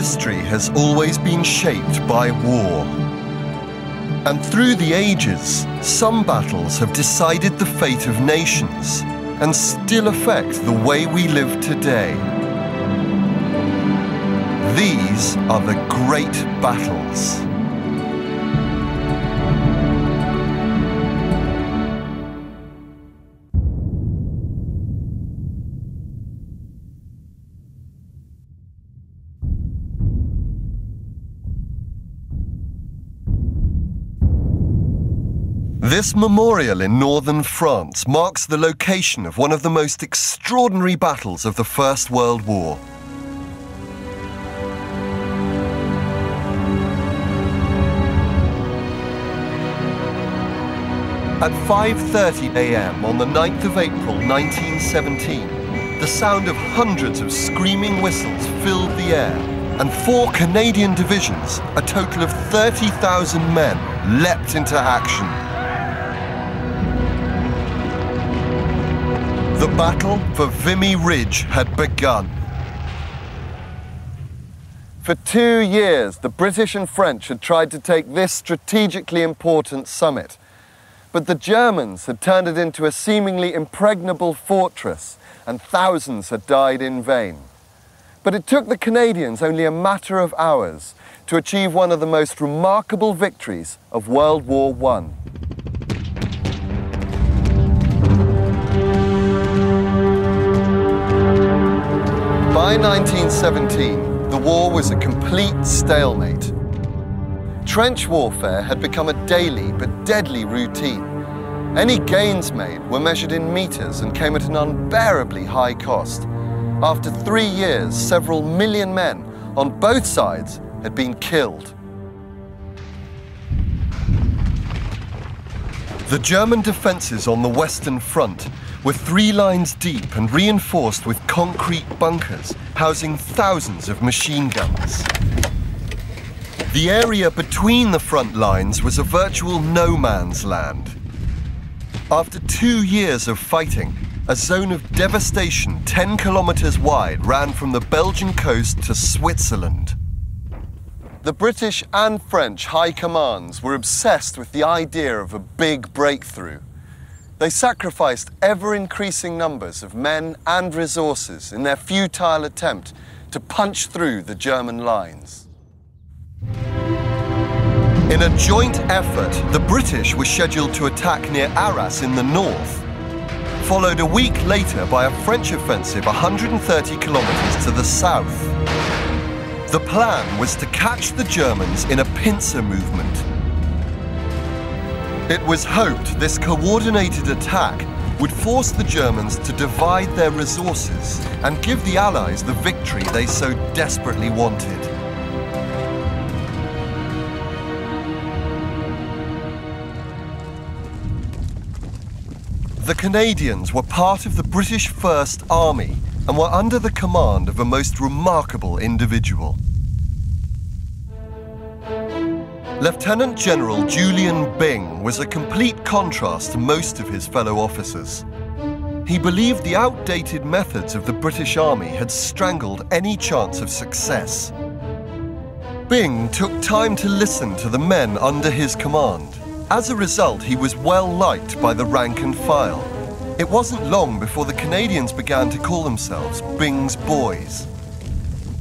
history has always been shaped by war. And through the ages, some battles have decided the fate of nations and still affect the way we live today. These are the great battles. This memorial in northern France marks the location of one of the most extraordinary battles of the First World War. At 5:30 a.m. on the 9th of April 1917, the sound of hundreds of screaming whistles filled the air, and 4 Canadian divisions, a total of 30,000 men, leapt into action. The battle for Vimy Ridge had begun. For 2 years, the British and French had tried to take this strategically important summit. But the Germans had turned it into a seemingly impregnable fortress, and thousands had died in vain. But it took the Canadians only a matter of hours to achieve one of the most remarkable victories of World War I. By 1917, the war was a complete stalemate. Trench warfare had become a daily but deadly routine. Any gains made were measured in meters and came at an unbearably high cost. After 3 years, several million men on both sides had been killed. The German defences on the Western Front were 3 lines deep and reinforced with concrete bunkers, housing thousands of machine guns. The area between the front lines was a virtual no-man's land. After 2 years of fighting, a zone of devastation 10 kilometers wide ran from the Belgian coast to Switzerland. The British and French high commands were obsessed with the idea of a big breakthrough. They sacrificed ever-increasing numbers of men and resources in their futile attempt to punch through the German lines. In a joint effort, the British were scheduled to attack near Arras in the north, followed a week later by a French offensive 130 kilometers to the south. The plan was to catch the Germans in a pincer movement. It was hoped this coordinated attack would force the Germans to divide their resources and give the Allies the victory they so desperately wanted. The Canadians were part of the British First Army and were under the command of a most remarkable individual. Lieutenant General Julian Byng was a complete contrast to most of his fellow officers. He believed the outdated methods of the British Army had strangled any chance of success. Byng took time to listen to the men under his command. As a result, he was well liked by the rank and file. It wasn't long before the Canadians began to call themselves Byng's Boys.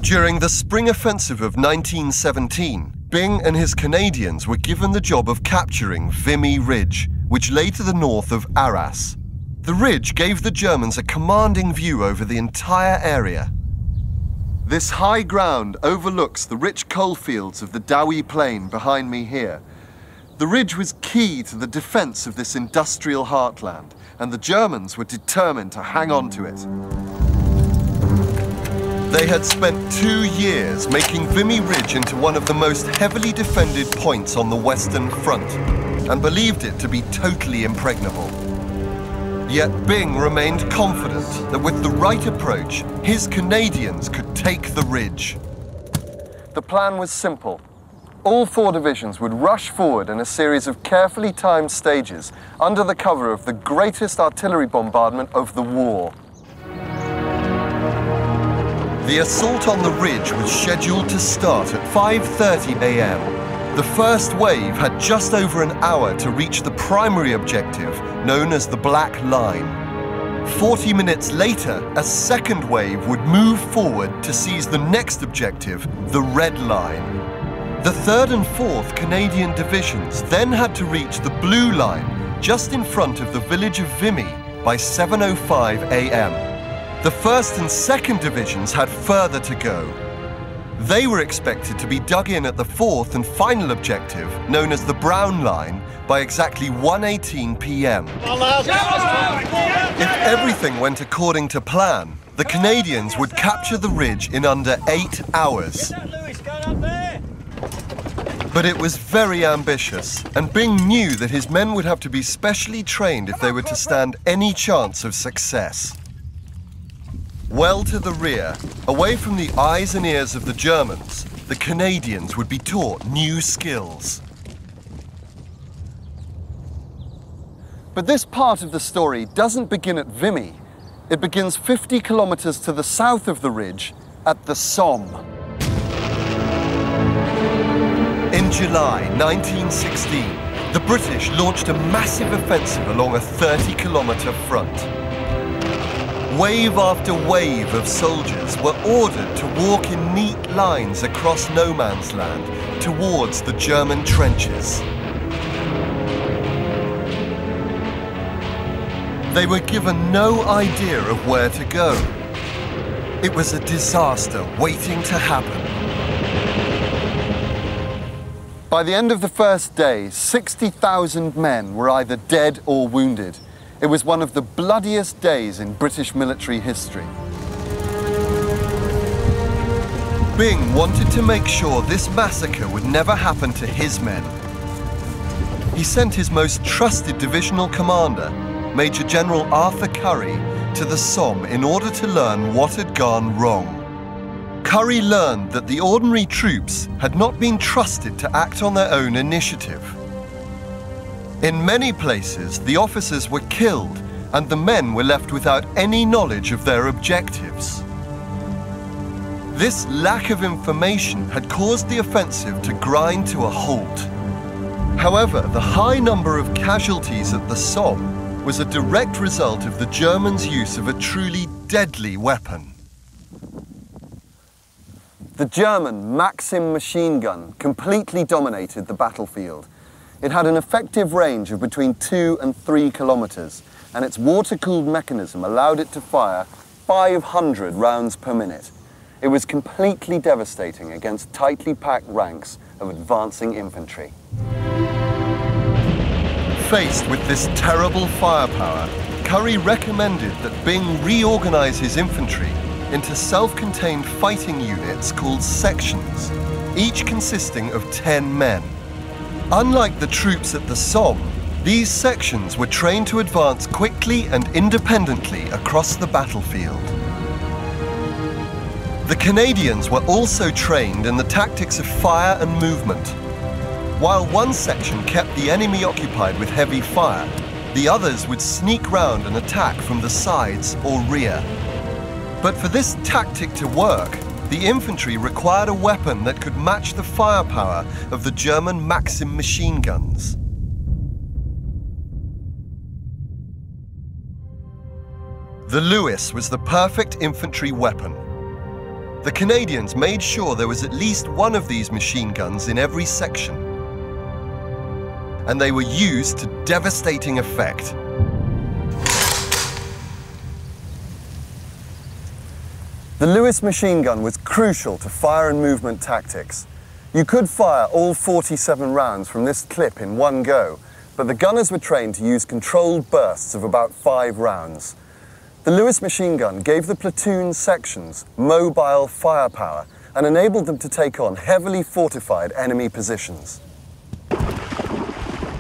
During the spring offensive of 1917, Byng and his Canadians were given the job of capturing Vimy Ridge, which lay to the north of Arras. The ridge gave the Germans a commanding view over the entire area. This high ground overlooks the rich coalfields of the Vimy Plain behind me here. The ridge was key to the defense of this industrial heartland, and the Germans were determined to hang on to it. They had spent 2 years making Vimy Ridge into one of the most heavily defended points on the Western Front, and believed it to be totally impregnable. Yet Byng remained confident that with the right approach, his Canadians could take the ridge. The plan was simple. All 4 divisions would rush forward in a series of carefully timed stages under the cover of the greatest artillery bombardment of the war. The assault on the ridge was scheduled to start at 5:30 a.m. The first wave had just over an hour to reach the primary objective, known as the Black Line. 40 minutes later, a second wave would move forward to seize the next objective, the Red Line. The 3rd and 4th Canadian divisions then had to reach the Blue Line just in front of the village of Vimy by 7:05 a.m. The 1st and 2nd divisions had further to go. They were expected to be dug in at the 4th and final objective, known as the Brown Line, by exactly 1:18 p.m. If everything went according to plan, the Canadians would capture the ridge in under 8 hours. But it was very ambitious, and Byng knew that his men would have to be specially trained if they were to stand any chance of success. Well to the rear, away from the eyes and ears of the Germans, the Canadians would be taught new skills. But this part of the story doesn't begin at Vimy. It begins 50 kilometers to the south of the ridge at the Somme. In July 1916, the British launched a massive offensive along a 30-kilometer front. Wave after wave of soldiers were ordered to walk in neat lines across no man's land towards the German trenches. They were given no idea of where to go. It was a disaster waiting to happen. By the end of the first day, 60,000 men were either dead or wounded. It was one of the bloodiest days in British military history. Byng wanted to make sure this massacre would never happen to his men. He sent his most trusted divisional commander, Major General Arthur Currie, to the Somme in order to learn what had gone wrong. Currie learned that the ordinary troops had not been trusted to act on their own initiative. In many places, the officers were killed and the men were left without any knowledge of their objectives. This lack of information had caused the offensive to grind to a halt. However, the high number of casualties at the Somme was a direct result of the Germans' use of a truly deadly weapon. The German Maxim machine gun completely dominated the battlefield. It had an effective range of between 2 and 3 kilometers, and its water-cooled mechanism allowed it to fire 500 rounds per minute. It was completely devastating against tightly packed ranks of advancing infantry. Faced with this terrible firepower, Currie recommended that Byng reorganize his infantry into self-contained fighting units called sections, each consisting of 10 men. Unlike the troops at the Somme, these sections were trained to advance quickly and independently across the battlefield. The Canadians were also trained in the tactics of fire and movement. While one section kept the enemy occupied with heavy fire, the others would sneak round and attack from the sides or rear. But for this tactic to work, the infantry required a weapon that could match the firepower of the German Maxim machine guns. The Lewis was the perfect infantry weapon. The Canadians made sure there was at least one of these machine guns in every section, and they were used to devastating effect. The Lewis machine gun was crucial to fire and movement tactics. You could fire all 47 rounds from this clip in one go, but the gunners were trained to use controlled bursts of about 5 rounds. The Lewis machine gun gave the platoon sections mobile firepower and enabled them to take on heavily fortified enemy positions.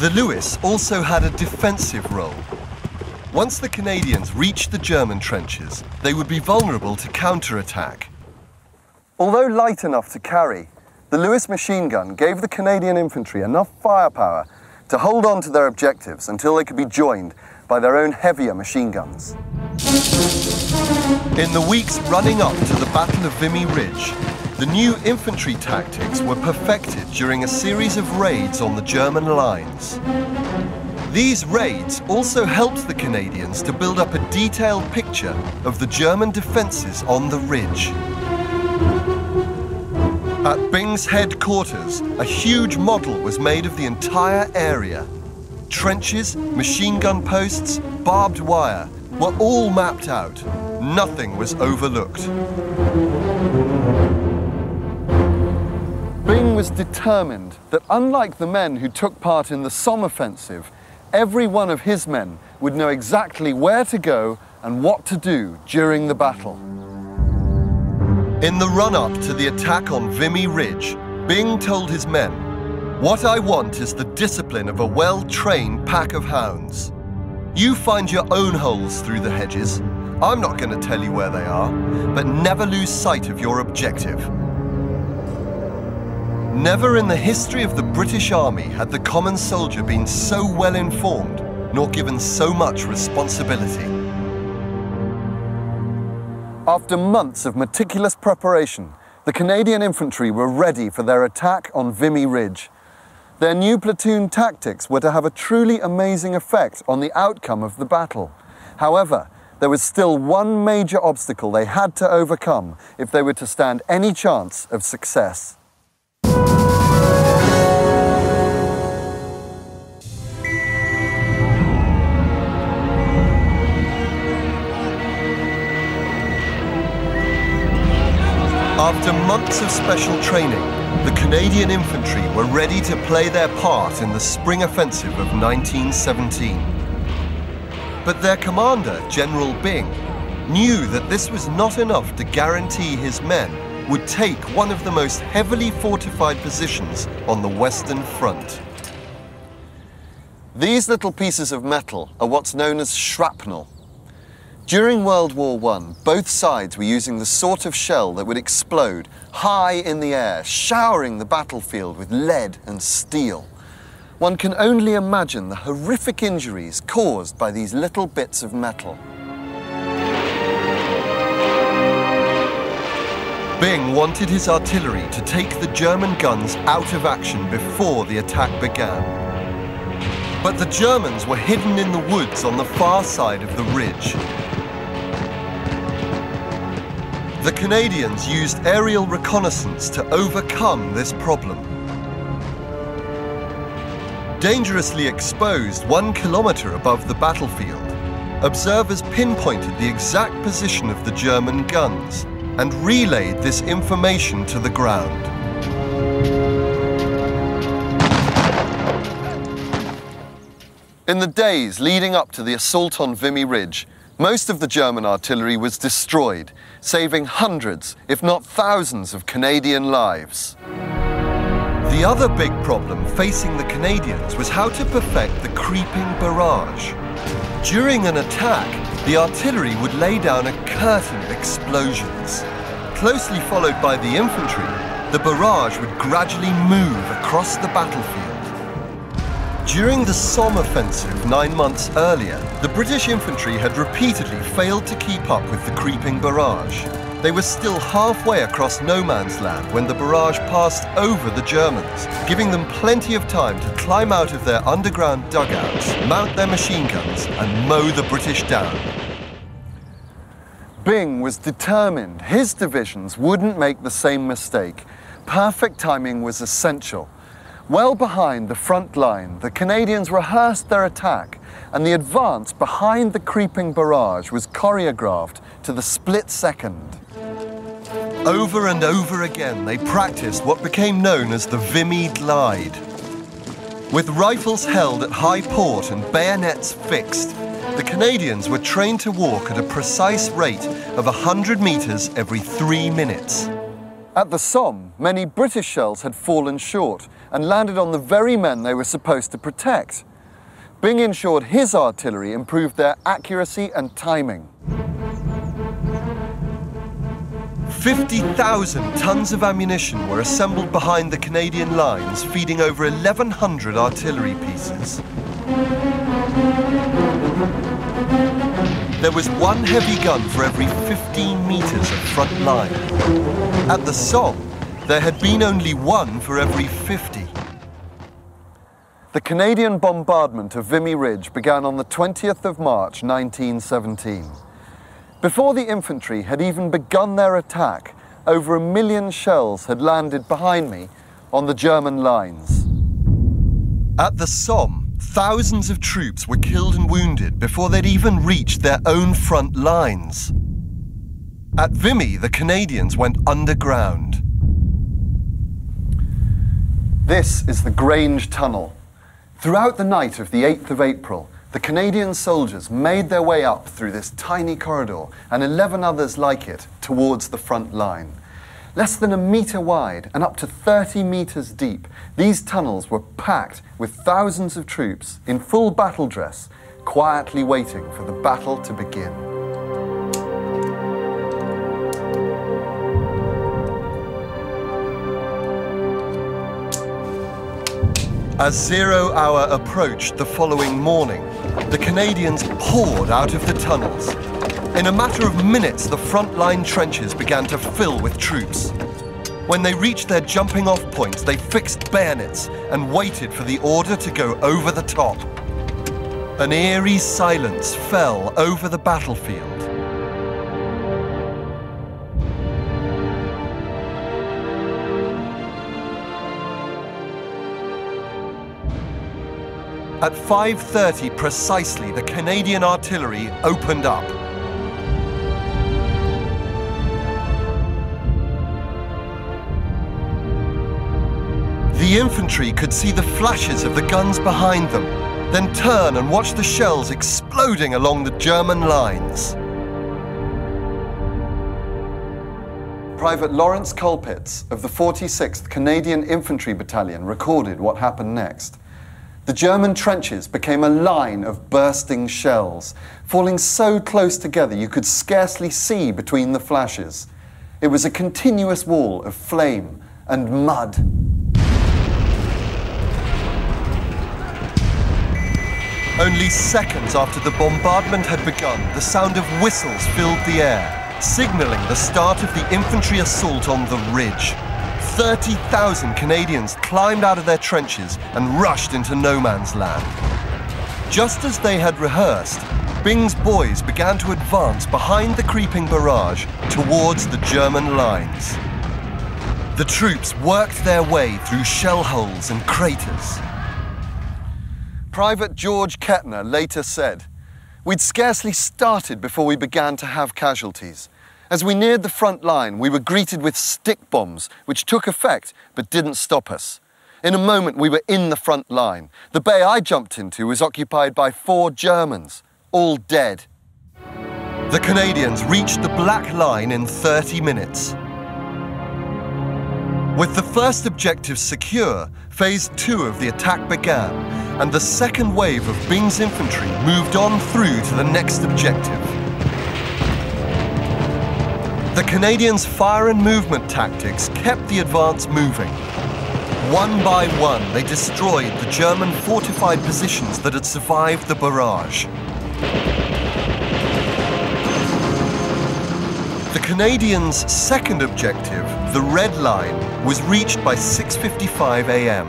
The Lewis also had a defensive role. Once the Canadians reached the German trenches, they would be vulnerable to counterattack. Although light enough to carry, the Lewis machine gun gave the Canadian infantry enough firepower to hold on to their objectives until they could be joined by their own heavier machine guns. In the weeks running up to the Battle of Vimy Ridge, the new infantry tactics were perfected during a series of raids on the German lines. These raids also helped the Canadians to build up a detailed picture of the German defences on the ridge. At Byng's headquarters, a huge model was made of the entire area. Trenches, machine gun posts, barbed wire were all mapped out. Nothing was overlooked. Byng was determined that unlike the men who took part in the Somme offensive, every one of his men would know exactly where to go and what to do during the battle. In the run-up to the attack on Vimy Ridge, Byng told his men, "What I want is the discipline of a well-trained pack of hounds. You find your own holes through the hedges. I'm not going to tell you where they are, but never lose sight of your objective." Never in the history of the British Army had the common soldier been so well informed, nor given so much responsibility. After months of meticulous preparation, the Canadian infantry were ready for their attack on Vimy Ridge. Their new platoon tactics were to have a truly amazing effect on the outcome of the battle. However, there was still one major obstacle they had to overcome if they were to stand any chance of success. After months of special training, the Canadian infantry were ready to play their part in the spring offensive of 1917. But their commander, General Byng, knew that this was not enough to guarantee his men would take one of the most heavily fortified positions on the Western Front. These little pieces of metal are what's known as shrapnel. During World War I, both sides were using the sort of shell that would explode high in the air, showering the battlefield with lead and steel. One can only imagine the horrific injuries caused by these little bits of metal. Byng wanted his artillery to take the German guns out of action before the attack began. But the Germans were hidden in the woods on the far side of the ridge. The Canadians used aerial reconnaissance to overcome this problem. Dangerously exposed 1 kilometer above the battlefield, observers pinpointed the exact position of the German guns and relayed this information to the ground. In the days leading up to the assault on Vimy Ridge, most of the German artillery was destroyed, saving hundreds, if not thousands, of Canadian lives. The other big problem facing the Canadians was how to perfect the creeping barrage. During an attack, the artillery would lay down a curtain of explosions. Closely followed by the infantry, the barrage would gradually move across the battlefield. During the Somme offensive 9 months earlier, the British infantry had repeatedly failed to keep up with the creeping barrage. They were still halfway across no man's land when the barrage passed over the Germans, giving them plenty of time to climb out of their underground dugouts, mount their machine guns, and mow the British down. Byng was determined his divisions wouldn't make the same mistake. Perfect timing was essential. Well behind the front line, the Canadians rehearsed their attack, and the advance behind the creeping barrage was choreographed to the split second. Over and over again, they practiced what became known as the Vimy glide. With rifles held at high port and bayonets fixed, the Canadians were trained to walk at a precise rate of 100 meters every 3 minutes. At the Somme, many British shells had fallen short and landed on the very men they were supposed to protect. Byng ensured his artillery improved their accuracy and timing. 50,000 tons of ammunition were assembled behind the Canadian lines, feeding over 1,100 artillery pieces. there was one heavy gun for every 15 meters of front line. At the Somme, there had been only one for every 50. The Canadian bombardment of Vimy Ridge began on the 20th of March 1917. Before the infantry had even begun their attack, over 1 million shells had landed behind me on the German lines. At the Somme, thousands of troops were killed and wounded before they'd even reached their own front lines. At Vimy, the Canadians went underground. This is the Grange Tunnel. Throughout the night of the 8th of April, the Canadian soldiers made their way up through this tiny corridor and 11 others like it towards the front line. Less than 1 meter wide and up to 30 meters deep, these tunnels were packed with thousands of troops in full battle dress, quietly waiting for the battle to begin. As 0 hour approached the following morning, the Canadians poured out of the tunnels. In a matter of minutes, the front-line trenches began to fill with troops. When they reached their jumping-off points, they fixed bayonets and waited for the order to go over the top. An eerie silence fell over the battlefield. At 5:30 precisely, the Canadian artillery opened up. The infantry could see the flashes of the guns behind them, then turn and watch the shells exploding along the German lines. Private Lawrence Colpitts of the 46th Canadian Infantry Battalion recorded what happened next. The German trenches became a line of bursting shells, falling so close together you could scarcely see between the flashes. It was a continuous wall of flame and mud. Only seconds after the bombardment had begun, the sound of whistles filled the air, signalling the start of the infantry assault on the ridge. 30,000 Canadians climbed out of their trenches and rushed into no man's land. Just as they had rehearsed, Byng's boys began to advance behind the creeping barrage towards the German lines. The troops worked their way through shell holes and craters. Private George Kettner later said, "We'd scarcely started before we began to have casualties. As we neared the front line, we were greeted with stick bombs, which took effect but didn't stop us. In a moment, we were in the front line. The bay I jumped into was occupied by 4 Germans, all dead." The Canadians reached the Black Line in 30 minutes. With the first objective secure, Phase 2 of the attack began, and the second wave of Byng's infantry moved on through to the next objective. The Canadians' fire and movement tactics kept the advance moving. One by one, they destroyed the German fortified positions that had survived the barrage. The Canadians' second objective, the Red Line, was reached by 6:55 a.m.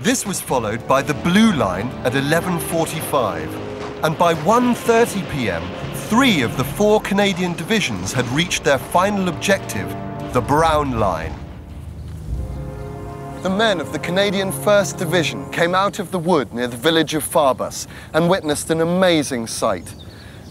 This was followed by the Blue Line at 11:45, and by 1:30 p.m., 3 of the 4 Canadian divisions had reached their final objective, the Brown Line. The men of the Canadian 1st Division came out of the wood near the village of Farbus and witnessed an amazing sight.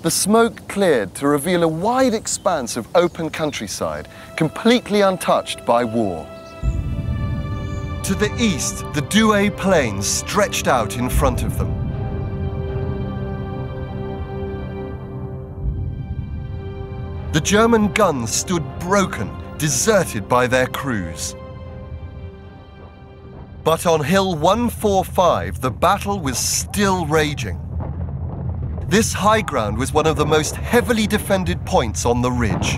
The smoke cleared to reveal a wide expanse of open countryside, completely untouched by war. To the east, the Douai Plains stretched out in front of them. The German guns stood broken, deserted by their crews. But on Hill 145, the battle was still raging. This high ground was one of the most heavily defended points on the ridge.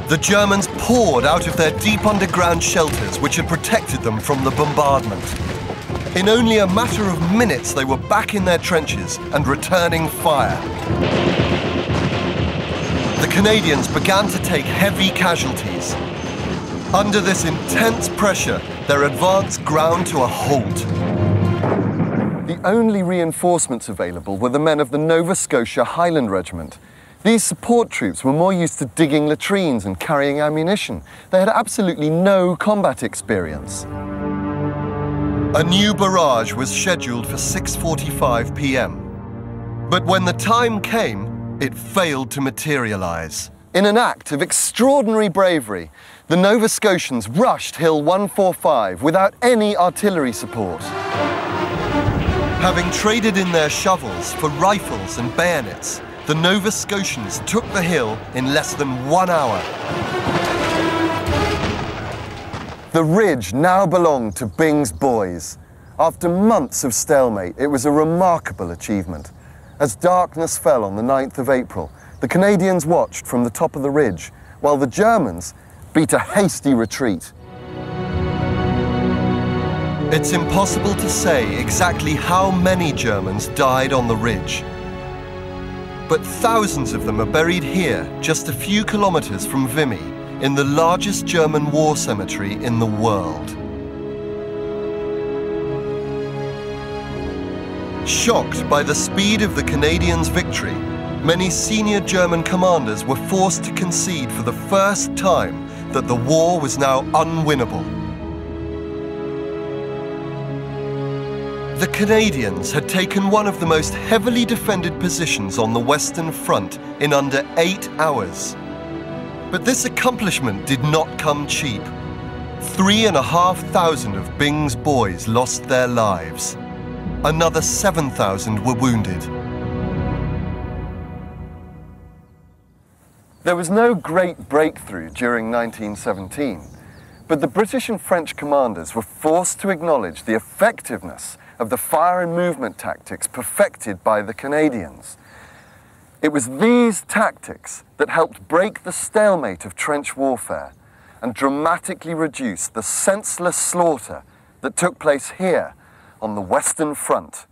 The Germans poured out of their deep underground shelters which had protected them from the bombardment. In only a matter of minutes, they were back in their trenches and returning fire. The Canadians began to take heavy casualties. Under this intense pressure, their advance ground to a halt. The only reinforcements available were the men of the Nova Scotia Highland Regiment. These support troops were more used to digging latrines and carrying ammunition. They had absolutely no combat experience. A new barrage was scheduled for 6:45 p.m. But when the time came, it failed to materialize. In an act of extraordinary bravery, the Nova Scotians rushed Hill 145 without any artillery support. Having traded in their shovels for rifles and bayonets, the Nova Scotians took the hill in less than 1 hour. The ridge now belonged to Byng's boys. After months of stalemate, it was a remarkable achievement. As darkness fell on the 9th of April, the Canadians watched from the top of the ridge, while the Germans beat a hasty retreat. It's impossible to say exactly how many Germans died on the ridge. But thousands of them are buried here, just a few kilometers from Vimy, in the largest German war cemetery in the world. Shocked by the speed of the Canadians' victory, many senior German commanders were forced to concede for the first time that the war was now unwinnable. The Canadians had taken one of the most heavily defended positions on the Western Front in under 8 hours. But this accomplishment did not come cheap. 3,500 of Byng's boys lost their lives. Another 7,000 were wounded. There was no great breakthrough during 1917, but the British and French commanders were forced to acknowledge the effectiveness of the fire and movement tactics perfected by the Canadians. It was these tactics that helped break the stalemate of trench warfare and dramatically reduce the senseless slaughter that took place here on the Western Front.